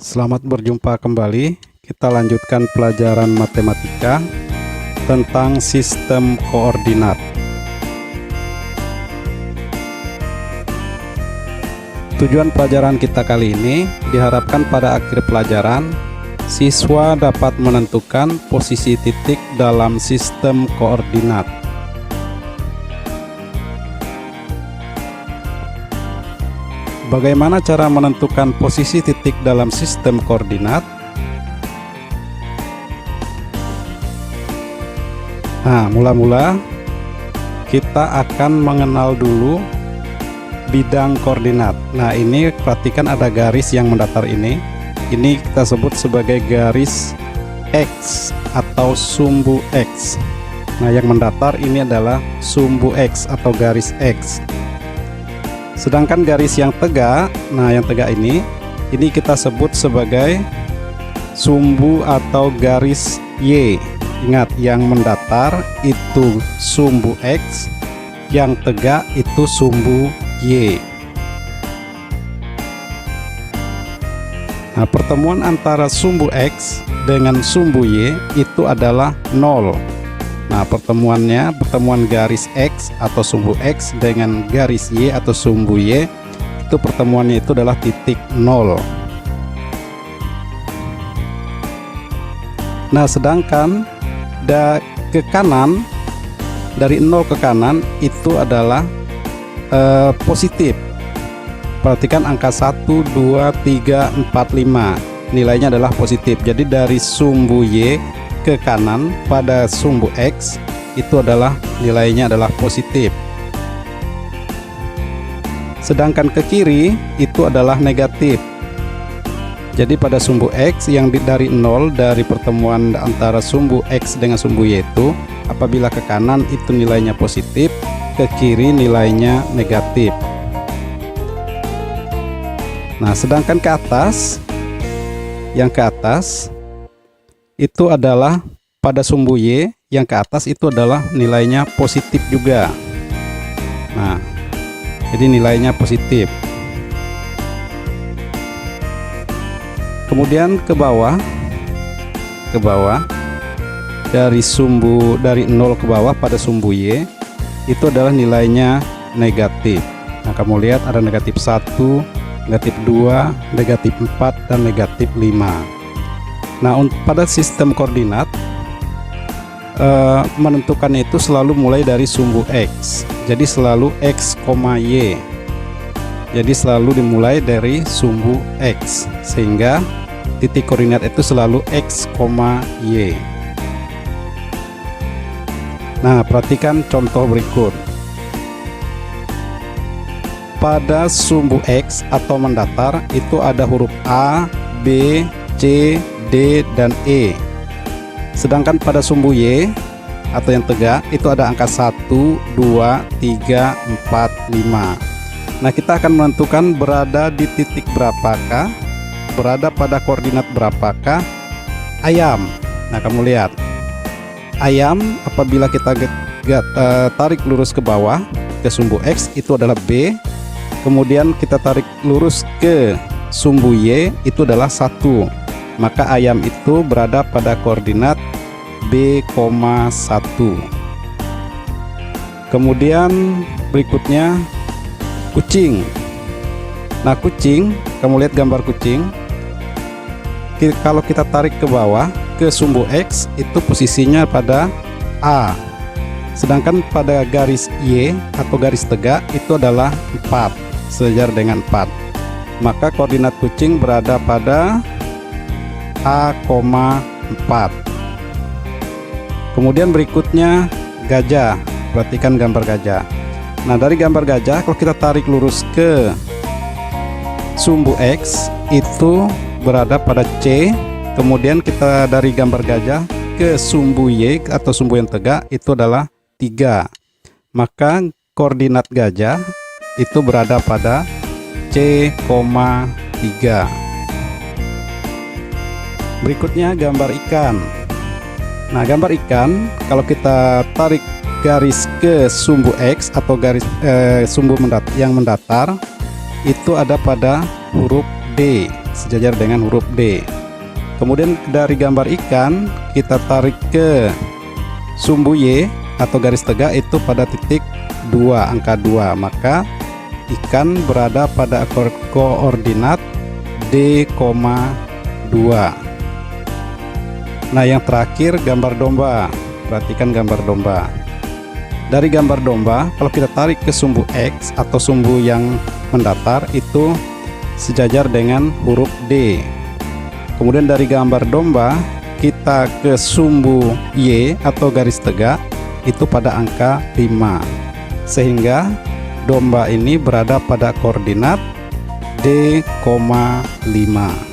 Selamat berjumpa kembali. Kita lanjutkan pelajaran matematika tentang sistem koordinat. Tujuan pelajaran kita kali ini diharapkan pada akhir pelajaran siswa dapat menentukan posisi titik dalam sistem koordinat. Bagaimana cara menentukan posisi titik dalam sistem koordinat? Nah, mula-mula kita akan mengenal dulu bidang koordinat. Nah, ini perhatikan ada garis yang mendatar ini. Ini kita sebut sebagai garis X atau sumbu X. Nah, yang mendatar ini adalah sumbu X atau garis X. Sedangkan garis yang tegak, nah yang tegak ini kita sebut sebagai sumbu atau garis Y. Ingat, yang mendatar itu sumbu X, yang tegak itu sumbu Y. Nah, pertemuan antara sumbu X dengan sumbu Y itu adalah 0. Nah, pertemuan garis X atau sumbu X dengan garis Y atau sumbu Y, itu pertemuannya itu adalah titik 0. Nah, sedangkan ke kanan, dari 0 ke kanan itu adalah positif. Perhatikan angka 1, 2, 3, 4, 5, nilainya adalah positif. Jadi dari sumbu Y ke kanan pada sumbu X itu adalah nilainya adalah positif. Sedangkan ke kiri itu adalah negatif. Jadi pada sumbu X yang dari 0, dari pertemuan antara sumbu X dengan sumbu Y itu, apabila ke kanan itu nilainya positif, ke kiri nilainya negatif. Nah, sedangkan ke atas, yang ke atas itu adalah pada sumbu Y yang ke atas itu adalah nilainya positif juga. Nah, jadi nilainya positif. Kemudian ke bawah dari 0 ke bawah pada sumbu Y itu adalah nilainya negatif. Nah, kamu lihat ada negatif 1, negatif 2, negatif 4, dan negatif 5. Nah, pada sistem koordinat menentukannya itu selalu mulai dari sumbu X. Jadi selalu X, Y. Jadi selalu dimulai dari sumbu X, sehingga titik koordinat itu selalu X, Y. Nah, perhatikan contoh berikut. Pada sumbu X atau mendatar itu ada huruf A, B, C, D, dan E. Sedangkan pada sumbu Y atau yang tegak itu ada angka 1, 2, 3, 4, 5. Nah, kita akan menentukan berada di titik berapakah, berada pada koordinat berapakah ayam. Nah, kamu lihat ayam apabila kita tarik lurus ke bawah ke sumbu X itu adalah B. Kemudian kita tarik lurus ke sumbu Y itu adalah 1. Maka ayam itu berada pada koordinat B, 1. Kemudian berikutnya kucing. Nah, kucing, kamu lihat gambar kucing. Kalau kita tarik ke bawah ke sumbu X itu posisinya pada A. Sedangkan pada garis Y atau garis tegak itu adalah 4, sejajar dengan 4. Maka koordinat kucing berada pada A, 4. Kemudian berikutnya gajah. Perhatikan gambar gajah. Nah, dari gambar gajah kalau kita tarik lurus ke sumbu X itu berada pada C. Kemudian kita dari gambar gajah ke sumbu Y atau sumbu yang tegak itu adalah 3. Maka koordinat gajah itu berada pada C, 3. Berikutnya gambar ikan. Nah, gambar ikan, kalau kita tarik garis ke sumbu X atau garis sumbu yang mendatar, itu ada pada huruf D, sejajar dengan huruf D. Kemudian dari gambar ikan, kita tarik ke sumbu Y atau garis tegak itu pada titik 2, angka 2. Maka ikan berada pada koordinat D,2. Nah, yang terakhir gambar domba. Perhatikan gambar domba. Dari gambar domba, kalau kita tarik ke sumbu X atau sumbu yang mendatar, itu sejajar dengan huruf D. Kemudian dari gambar domba, kita ke sumbu Y atau garis tegak, itu pada angka 5. Sehingga domba ini berada pada koordinat D,5.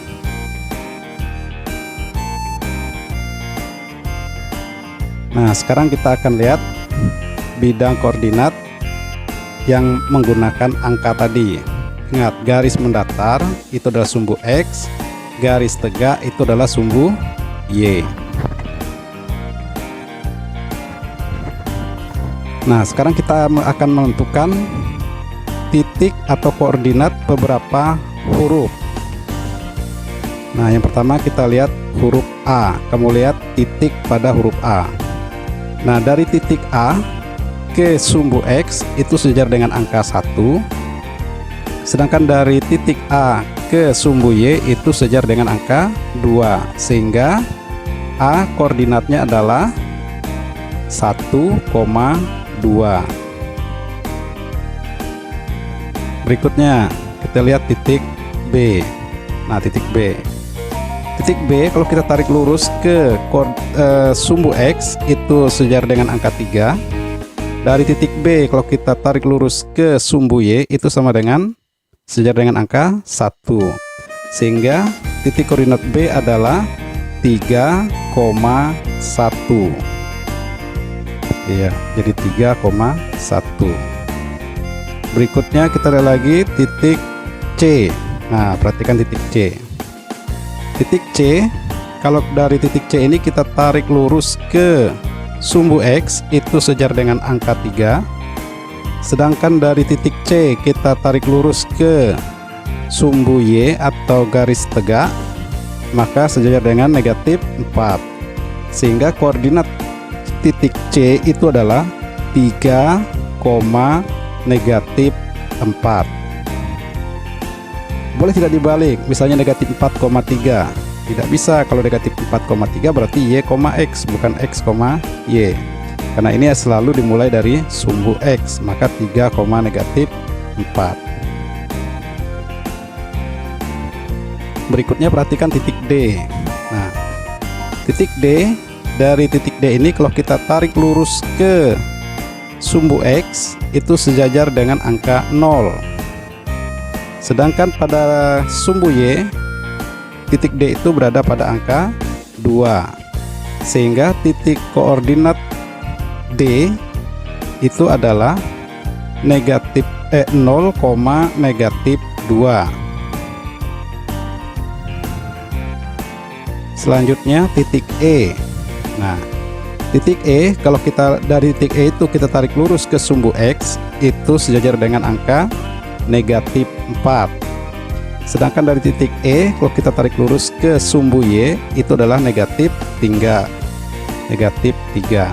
Nah, sekarang kita akan lihat bidang koordinat yang menggunakan angka tadi. Ingat, garis mendatar itu adalah sumbu X, garis tegak itu adalah sumbu Y. Nah, sekarang kita akan menentukan titik atau koordinat beberapa huruf. Nah, yang pertama kita lihat huruf A. Kamu lihat titik pada huruf A. Nah, dari titik A ke sumbu X itu sejajar dengan angka 1. Sedangkan dari titik A ke sumbu Y itu sejajar dengan angka 2. Sehingga A koordinatnya adalah 1,2. Berikutnya kita lihat titik B. Nah, titik B. Titik B kalau kita tarik lurus ke sumbu X itu sejajar dengan angka 3. Dari titik B kalau kita tarik lurus ke sumbu Y itu sama dengan sejajar dengan angka 1. Sehingga titik koordinat B adalah 3,1. Iya, jadi 3,1. Berikutnya kita lihat lagi titik C. Nah, perhatikan titik C. Titik C, kalau dari titik C ini kita tarik lurus ke sumbu X itu sejajar dengan angka 3. Sedangkan dari titik C kita tarik lurus ke sumbu Y atau garis tegak, maka sejajar dengan negatif 4. Sehingga koordinat titik C itu adalah 3, negatif 4. Boleh tidak dibalik, misalnya negatif 4,3. Tidak bisa, kalau negatif 4,3 berarti Y, X, bukan X, Y. Karena ini selalu dimulai dari sumbu X, maka 3, negatif 4. Berikutnya perhatikan titik D. Nah, titik D, dari titik D ini kalau kita tarik lurus ke sumbu X itu sejajar dengan angka 0. Sedangkan pada sumbu Y, titik D itu berada pada angka 2. Sehingga titik koordinat D itu adalah negatif 0, negatif 2. Selanjutnya titik E. Nah, titik E kalau kita dari titik E itu kita tarik lurus ke sumbu X itu sejajar dengan angka negatif 4. Sedangkan dari titik E kalau kita tarik lurus ke sumbu Y itu adalah negatif 3. Negatif 3.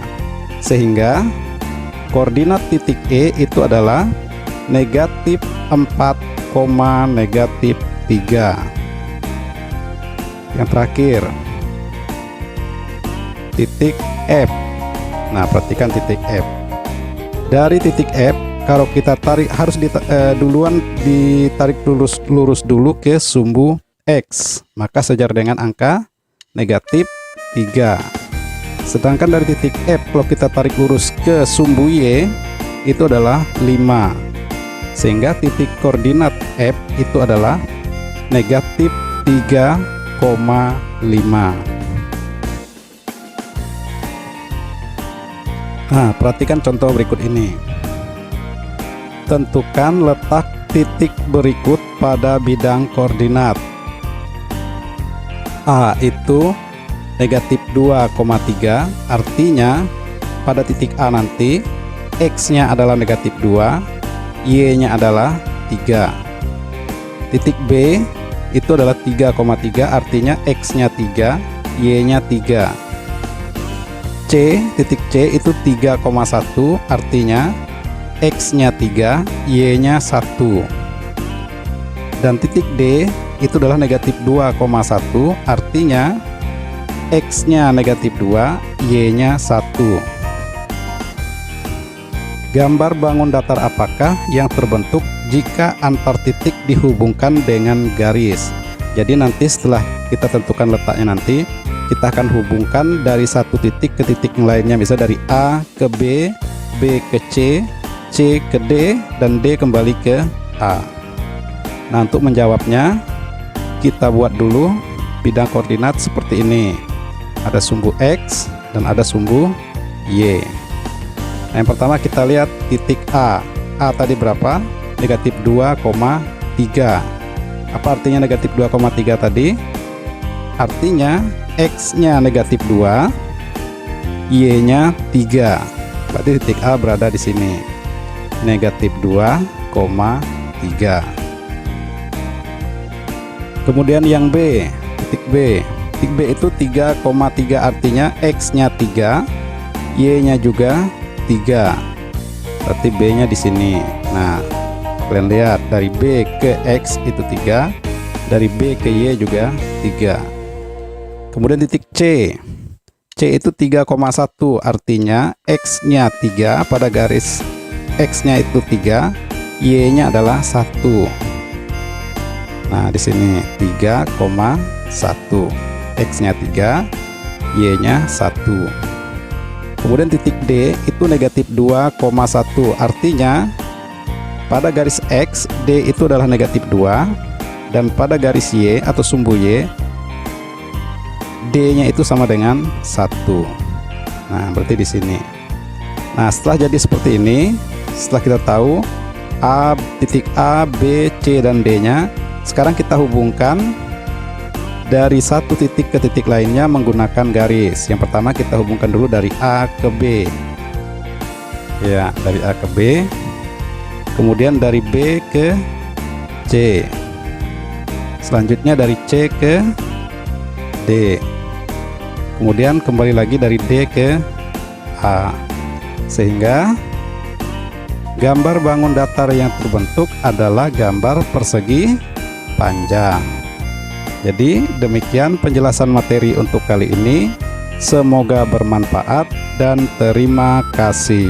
Sehingga koordinat titik E itu adalah negatif 4, negatif 3. Yang terakhir titik F. Nah, perhatikan titik F. Dari titik F kalau kita tarik harus duluan ditarik lurus dulu ke sumbu X, maka sejajar dengan angka negatif 3. Sedangkan dari titik F kalau kita tarik lurus ke sumbu Y itu adalah 5. Sehingga titik koordinat F itu adalah negatif 3,5. Nah, perhatikan contoh berikut ini. Tentukan letak titik berikut pada bidang koordinat. A itu negatif 2,3, artinya pada titik A nanti X-nya adalah negatif 2, Y-nya adalah 3. Titik B itu adalah 3,3, artinya X-nya 3, Y-nya 3. Titik C itu 3,1, artinya X-nya 3, Y-nya 1. Dan titik D itu adalah negatif 2,1, artinya X-nya negatif 2, Y-nya 1. Gambar bangun datar apakah yang terbentuk jika antar titik dihubungkan dengan garis? Jadi nanti setelah kita tentukan letaknya nanti, kita akan hubungkan dari satu titik ke titik yang lainnya, bisa dari A ke B, B ke C, C ke D, dan D kembali ke A. Nah, untuk menjawabnya kita buat dulu bidang koordinat seperti ini. Ada sumbu X dan ada sumbu Y. Nah, yang pertama kita lihat titik A. A tadi berapa? Negatif 2,3. Apa artinya negatif 2,3 tadi? Artinya X-nya negatif 2, Y-nya 3. Berarti titik A berada di sini. Negatif 2,3. Kemudian yang B, titik B. Titik B itu 3,3, artinya X-nya 3, Y-nya juga 3. Berarti B-nya di sini. Nah, kalian lihat dari B ke X itu 3, dari B ke Y juga 3. Kemudian titik C. C itu 3,1, artinya X-nya 3, pada garis X-nya itu 3, Y-nya adalah 1. Nah, di sini 3,1. X-nya 3, Y-nya 1. Kemudian titik D itu negatif 2,1, artinya pada garis X, D itu adalah negatif 2, dan pada garis Y atau sumbu Y, D-nya itu sama dengan 1. Nah, berarti di sini. Nah, setelah jadi seperti ini, setelah kita tahu titik A, B, C, dan D-nya, sekarang kita hubungkan dari satu titik ke titik lainnya menggunakan garis. Yang pertama kita hubungkan dulu dari A ke B. Ya, dari A ke B. Kemudian dari B ke C. Selanjutnya dari C ke D. Kemudian kembali lagi dari D ke A. Sehingga gambar bangun datar yang terbentuk adalah gambar persegi panjang. Jadi demikian penjelasan materi untuk kali ini. Semoga bermanfaat dan terima kasih.